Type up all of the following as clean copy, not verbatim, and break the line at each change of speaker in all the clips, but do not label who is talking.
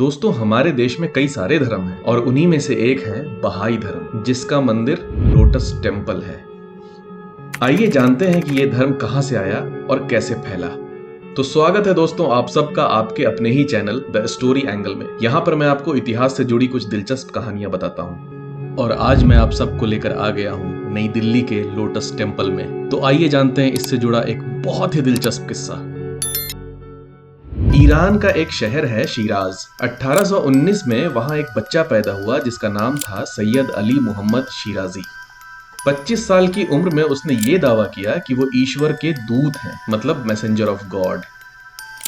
दोस्तों, हमारे देश में कई सारे धर्म हैं और उन्हीं में से एक है बहाई धर्म, जिसका मंदिर लोटस टेम्पल है। आइए जानते हैं कि यह धर्म कहां से आया और कैसे फैला। तो स्वागत है दोस्तों आप सबका आपके अपने ही चैनल द स्टोरी एंगल में। यहाँ पर मैं आपको इतिहास से जुड़ी कुछ दिलचस्प कहानियां बताता हूँ और आज मैं आप सबको लेकर आ गया हूँ नई दिल्ली के लोटस टेम्पल में। तो आइए जानते हैं इससे जुड़ा एक बहुत ही दिलचस्प किस्सा। ईरान का एक शहर है शिराज। 1819 में वहां एक बच्चा पैदा हुआ जिसका नाम था सैयद अली मोहम्मद शिराजी। 25 साल की उम्र में उसने ये दावा किया कि वो ईश्वर के दूत हैं, मतलब मैसेंजर ऑफ गॉड।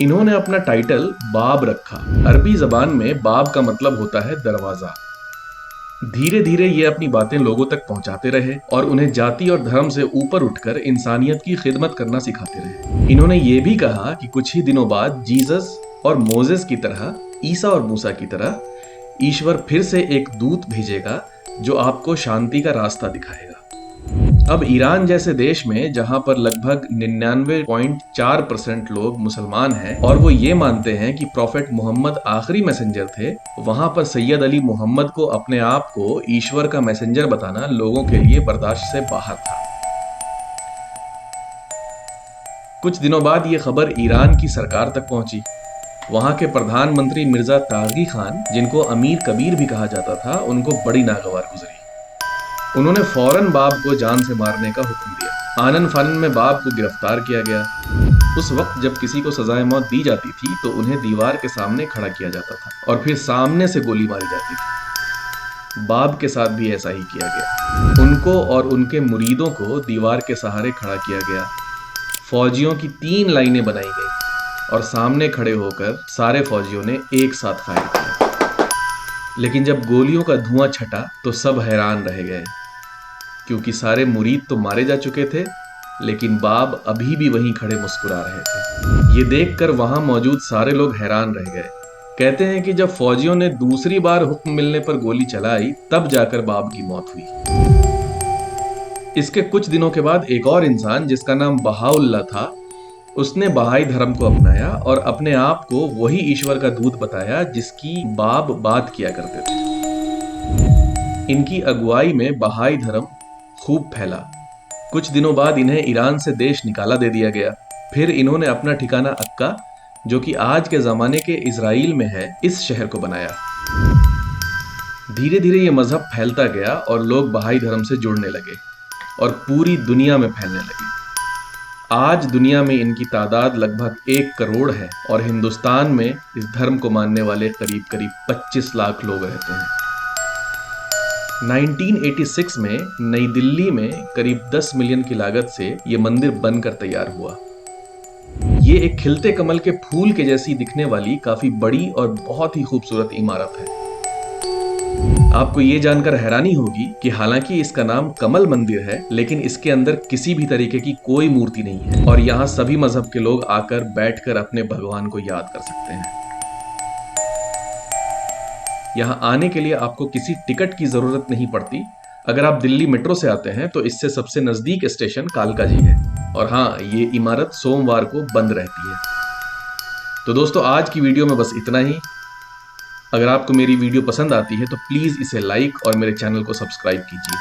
इन्होंने अपना टाइटल बाब रखा। अरबी जबान में बाब का मतलब होता है दरवाजा। धीरे धीरे ये अपनी बातें लोगों तक पहुंचाते रहे और उन्हें जाति और धर्म से ऊपर उठकर इंसानियत की खिदमत करना सिखाते रहे। इन्होंने ये भी कहा कि कुछ ही दिनों बाद जीसस और मोजेस की तरह, ईसा और मूसा की तरह ईश्वर फिर से एक दूत भेजेगा जो आपको शांति का रास्ता दिखाएगा। अब ईरान जैसे देश में जहां पर लगभग 99.4% लोग मुसलमान हैं और वो ये मानते हैं कि प्रॉफेट मोहम्मद आखिरी मैसेंजर थे, वहां पर सैयद अली मोहम्मद को अपने आप को ईश्वर का मैसेंजर बताना लोगों के लिए बर्दाश्त से बाहर था। कुछ दिनों बाद ये खबर ईरान की सरकार तक पहुंची। वहां के प्रधानमंत्री मिर्जा तागी खान, जिनको अमीर कबीर भी कहा जाता था, उनको बड़ी नागवार गुजरी। उन्होंने फौरन बाब को जान से मारने का हुक्म दिया। आनन फानन में बाब को गिरफ्तार किया गया। उस वक्त जब किसी को सजाए मौत दी जाती थी तो उन्हें दीवार के सामने खड़ा किया जाता था और फिर सामने से गोली मारी जाती थी। बाब के साथ भी ऐसा ही किया गया। उनको और उनके मुरीदों को दीवार के सहारे खड़ा किया गया। फौजियों की 3 लाइनें बनाई गई और सामने खड़े होकर सारे फौजियों ने एक साथ फायर किया। लेकिन जब गोलियों का धुआं छटा तो सब हैरान रह गए, क्योंकि सारे मुरीद तो मारे जा चुके थे, लेकिन बाब अभी भी वहीं खड़े मुस्कुरा रहे थे। ये देखकर वहां मौजूद सारे लोग हैरान रह गए। कहते हैं कि जब फौजियों ने दूसरी बार हुक्म मिलने पर गोली चलाई, तब जाकर बाब की मौत हुई। इसके कुछ दिनों के बाद एक और इंसान जिसका नाम बहाउल्लाह था, उसने बहाई धर्म को अपनाया और अपने आप को वही ईश्वर का दूत बताया जिसकी बाब बात किया करते थे। इनकी अगुवाई में बहाई धर्म खूब फैला। कुछ दिनों बाद इन्हें ईरान से देश निकाला दे दिया गया। फिर इन्होंने अपना ठिकाना अक्का, जो कि आज के जमाने के इजराइल में है, इस शहर को बनाया। धीरे धीरे ये मजहब फैलता गया और लोग बहाई धर्म से जुड़ने लगे और पूरी दुनिया में फैलने लगे। आज दुनिया में इनकी तादाद लगभग 1 करोड़ है और हिंदुस्तान में इस धर्म को मानने वाले करीब करीब 25 लाख लोग रहते हैं। 1986 में नई दिल्ली में करीब 10 मिलियन की लागत से यह मंदिर बनकर तैयार हुआ। ये एक खिलते कमल के फूल के जैसी दिखने वाली काफी बड़ी और बहुत ही खूबसूरत इमारत है। आपको ये जानकर हैरानी होगी कि हालांकि इसका नाम कमल मंदिर है, लेकिन इसके अंदर किसी भी तरीके की कोई मूर्ति नहीं है और यहाँ सभी मजहब के लोग आकर बैठकर अपने भगवान को याद कर सकते हैं। यहाँ आने के लिए आपको किसी टिकट की जरूरत नहीं पड़ती। अगर आप दिल्ली मेट्रो से आते हैं तो इससे सबसे नजदीक स्टेशन कालका जी है और हाँ, ये इमारत सोमवार को बंद रहती है। तो दोस्तों, आज की वीडियो में बस इतना ही। अगर आपको मेरी वीडियो पसंद आती है तो प्लीज इसे लाइक और मेरे चैनल को सब्सक्राइब कीजिए।